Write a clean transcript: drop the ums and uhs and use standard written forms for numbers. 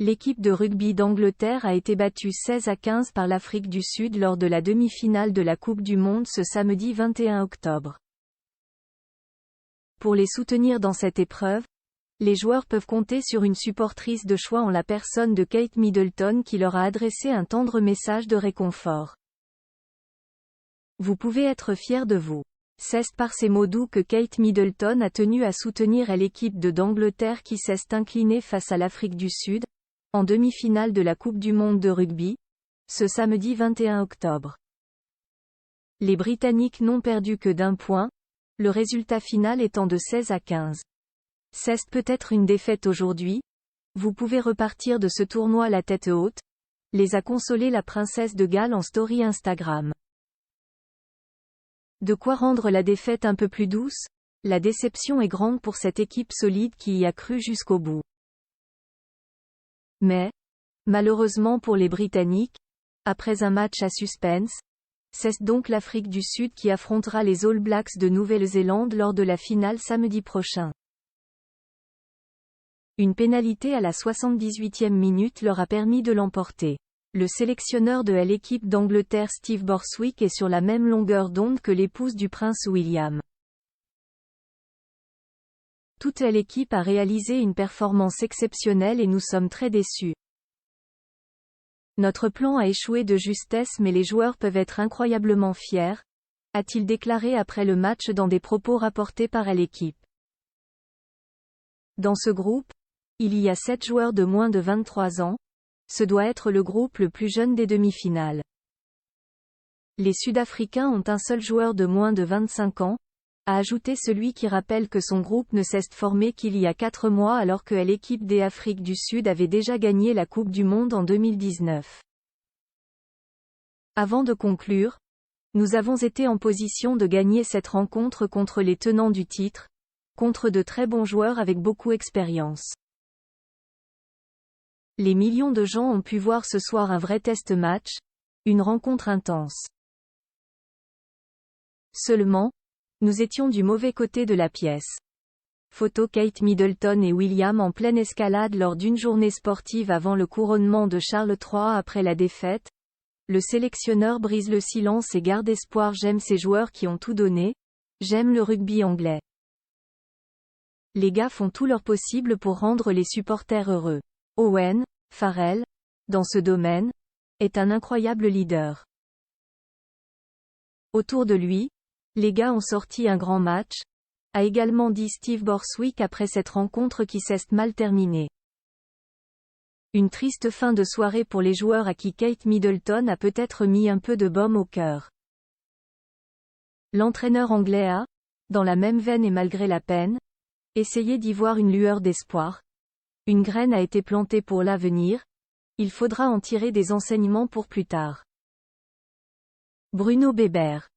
L'équipe de rugby d'Angleterre a été battue 16-15 par l'Afrique du Sud lors de la demi-finale de la Coupe du Monde ce samedi 21 octobre. Pour les soutenir dans cette épreuve, les joueurs peuvent compter sur une supportrice de choix en la personne de Kate Middleton qui leur a adressé un tendre message de réconfort. Vous pouvez être fiers de vous. C'est par ces mots doux que Kate Middleton a tenu à soutenir l'équipe d'Angleterre qui s'est inclinée face à l'Afrique du Sud, en demi-finale de la Coupe du Monde de rugby, ce samedi 21 octobre. Les Britanniques n'ont perdu que d'1 point, le résultat final étant de 16-15. C'est peut-être une défaite aujourd'hui, vous pouvez repartir de ce tournoi la tête haute, les a consolés la princesse de Galles en story Instagram. De quoi rendre la défaite un peu plus douce? La déception est grande pour cette équipe solide qui y a cru jusqu'au bout. Mais, malheureusement pour les Britanniques, après un match à suspense, c'est donc l'Afrique du Sud qui affrontera les All Blacks de Nouvelle-Zélande lors de la finale samedi prochain. Une pénalité à la 78e minute leur a permis de l'emporter. Le sélectionneur de l'équipe d'Angleterre Steve Borswick est sur la même longueur d'onde que l'épouse du prince William. Toute l'équipe a réalisé une performance exceptionnelle et nous sommes très déçus. Notre plan a échoué de justesse mais les joueurs peuvent être incroyablement fiers, a-t-il déclaré après le match dans des propos rapportés par l'équipe. Dans ce groupe, il y a 7 joueurs de moins de 23 ans, ce doit être le groupe le plus jeune des demi-finales. Les Sud-Africains ont un seul joueur de moins de 25 ans, a ajouté celui qui rappelle que son groupe ne s'est formé qu'il y a 4 mois alors que l'équipe d'Afrique du Sud avait déjà gagné la Coupe du Monde en 2019. Avant de conclure, nous avons été en position de gagner cette rencontre contre les tenants du titre, contre de très bons joueurs avec beaucoup d'expérience. Les millions de gens ont pu voir ce soir un vrai test match, une rencontre intense. Seulement, nous étions du mauvais côté de la pièce. Photo Kate Middleton et William en pleine escalade lors d'une journée sportive avant le couronnement de Charles III après la défaite. Le sélectionneur brise le silence et garde espoir. J'aime ces joueurs qui ont tout donné, j'aime le rugby anglais. Les gars font tout leur possible pour rendre les supporters heureux. Owen Farrell, dans ce domaine, est un incroyable leader. Autour de lui, les gars ont sorti un grand match, a également dit Steve Borswick après cette rencontre qui s'est mal terminée. Une triste fin de soirée pour les joueurs à qui Kate Middleton a peut-être mis un peu de baume au cœur. L'entraîneur anglais a, dans la même veine et malgré la peine, essayé d'y voir une lueur d'espoir. Une graine a été plantée pour l'avenir, il faudra en tirer des enseignements pour plus tard. Bruno Bébert